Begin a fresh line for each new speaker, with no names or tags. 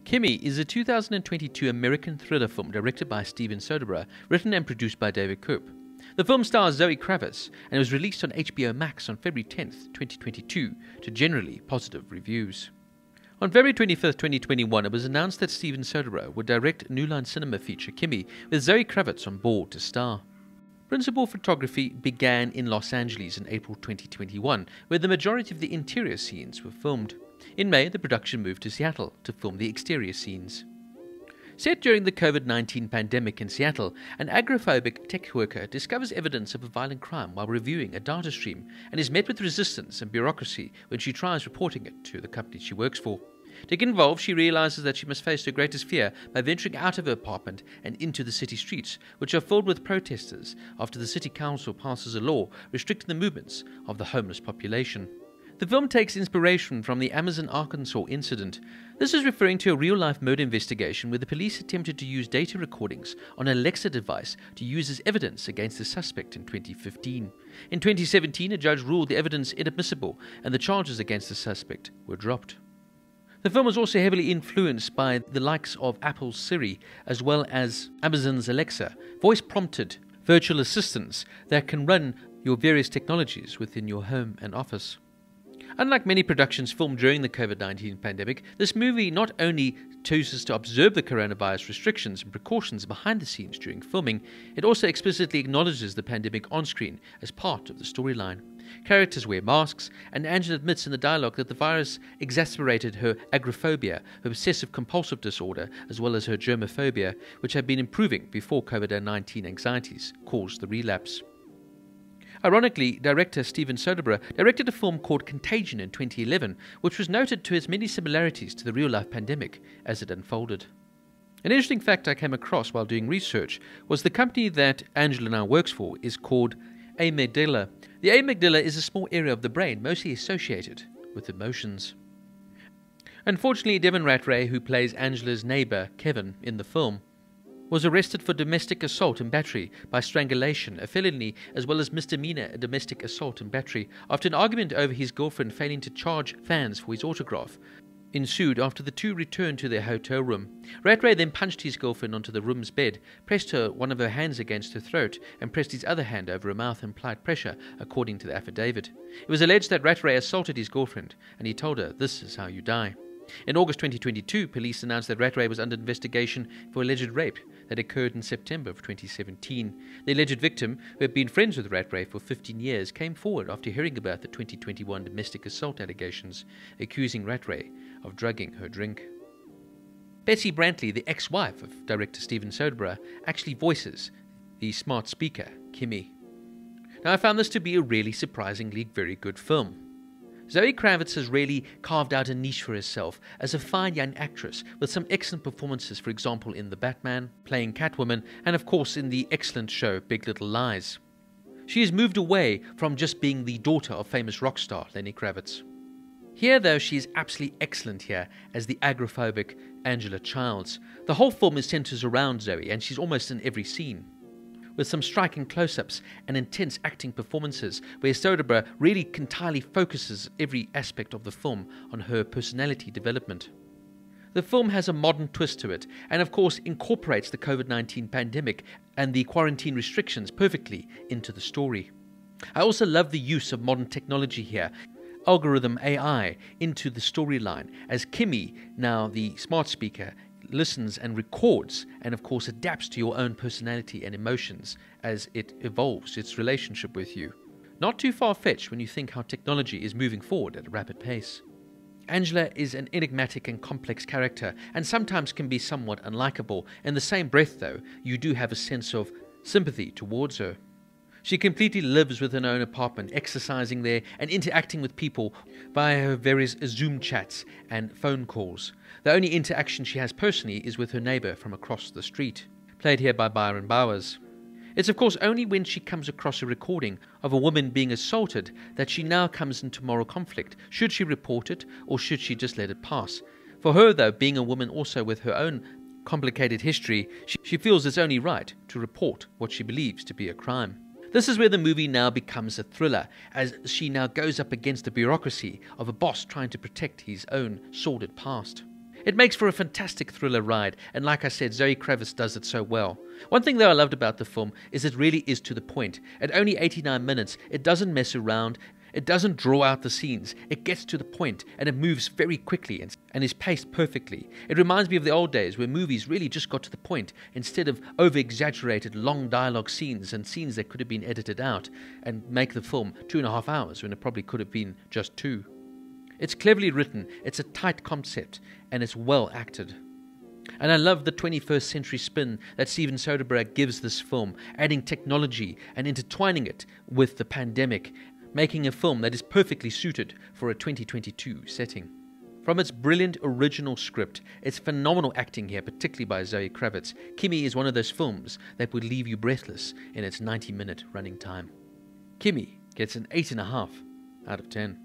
Kimi is a 2022 American thriller film directed by Steven Soderbergh, written and produced by David Koepp. The film stars Zoë Kravitz and was released on HBO Max on February 10, 2022, to generally positive reviews. On February 25, 2021, it was announced that Steven Soderbergh would direct New Line Cinema feature Kimi, with Zoë Kravitz on board to star. Principal photography began in Los Angeles in April 2021, where the majority of the interior scenes were filmed. In May, the production moved to Seattle to film the exterior scenes. Set during the COVID-19 pandemic in Seattle, an agoraphobic tech worker discovers evidence of a violent crime while reviewing a data stream and is met with resistance and bureaucracy when she tries reporting it to the company she works for. To get involved, she realizes that she must face her greatest fear by venturing out of her apartment and into the city streets, which are filled with protesters after the city council passes a law restricting the movements of the homeless population. The film takes inspiration from the Amazon, Arkansas incident. This is referring to a real-life murder investigation where the police attempted to use data recordings on an Alexa device to use as evidence against the suspect in 2015. In 2017, a judge ruled the evidence inadmissible and the charges against the suspect were dropped. The film was also heavily influenced by the likes of Apple's Siri as well as Amazon's Alexa, voice-prompted virtual assistants that can run your various technologies within your home and office. Unlike many productions filmed during the COVID-19 pandemic, this movie not only chooses to observe the coronavirus restrictions and precautions behind the scenes during filming, it also explicitly acknowledges the pandemic on-screen as part of the storyline. Characters wear masks, and Angela admits in the dialogue that the virus exacerbated her agoraphobia, her obsessive-compulsive disorder, as well as her germophobia, which had been improving before COVID-19 anxieties caused the relapse. Ironically, director Steven Soderbergh directed a film called Contagion in 2011, which was noted to its many similarities to the real-life pandemic as it unfolded. An interesting fact I came across while doing research was the company that Angela now works for is called amygdala. The amygdala is a small area of the brain mostly associated with emotions. Unfortunately, Devin Ratray, who plays Angela's neighbor, Kevin, in the film, was arrested for domestic assault and battery by strangulation, a felony, as well as misdemeanor domestic assault and battery, after an argument over his girlfriend failing to charge fans for his autograph ensued after the two returned to their hotel room. Ratray then punched his girlfriend onto the room's bed, pressed one of her hands against her throat, and pressed his other hand over her mouth and applied pressure, according to the affidavit. It was alleged that Ratray assaulted his girlfriend, and he told her, "This is how you die." In August 2022, police announced that Ratray was under investigation for alleged rape that occurred in September of 2017. The alleged victim, who had been friends with Ratray for 15 years, came forward after hearing about the 2021 domestic assault allegations, accusing Ratray of drugging her drink. Betsy Brantley, the ex-wife of director Steven Soderbergh, actually voices the smart speaker, Kimi. Now, I found this to be a really surprisingly very good film. Zoë Kravitz has really carved out a niche for herself as a fine young actress with some excellent performances, for example in The Batman, playing Catwoman, and of course in the excellent show Big Little Lies. She has moved away from just being the daughter of famous rock star Lenny Kravitz. Here, though, she is absolutely excellent here as the agoraphobic Angela Childs. The whole film is centered around Zoe, and she's almost in every scene, with some striking close-ups and intense acting performances where Soderbergh really entirely focuses every aspect of the film on her personality development. The film has a modern twist to it and of course incorporates the COVID-19 pandemic and the quarantine restrictions perfectly into the story. I also love the use of modern technology here, algorithm AI, into the storyline as Kimi, now the smart speaker, listens and records and of course adapts to your own personality and emotions as it evolves its relationship with you. Not too far-fetched when you think how technology is moving forward at a rapid pace. Angela is an enigmatic and complex character and sometimes can be somewhat unlikable. In the same breath though, you do have a sense of sympathy towards her. She completely lives within her own apartment, exercising there and interacting with people via her various Zoom chats and phone calls. The only interaction she has personally is with her neighbour from across the street, played here by Byron Bowers. It's of course only when she comes across a recording of a woman being assaulted that she now comes into moral conflict. Should she report it or should she just let it pass? For her though, being a woman also with her own complicated history, she feels it's only right to report what she believes to be a crime. This is where the movie now becomes a thriller, as she now goes up against the bureaucracy of a boss trying to protect his own sordid past. It makes for a fantastic thriller ride, and like I said, Zoë Kravitz does it so well. One thing though I loved about the film is it really is to the point. At only 89 minutes, it doesn't mess around, it doesn't draw out the scenes, it gets to the point, and it moves very quickly and is paced perfectly. It reminds me of the old days where movies really just got to the point instead of over-exaggerated long dialogue scenes and scenes that could have been edited out and make the film 2.5 hours when it probably could have been just 2. It's cleverly written, it's a tight concept, and it's well acted. And I love the 21st century spin that Steven Soderbergh gives this film, adding technology and intertwining it with the pandemic, making a film that is perfectly suited for a 2022 setting. From its brilliant original script, its phenomenal acting here, particularly by Zoë Kravitz, Kimi is one of those films that would leave you breathless in its 90-minute running time. Kimi gets an 8.5 out of 10.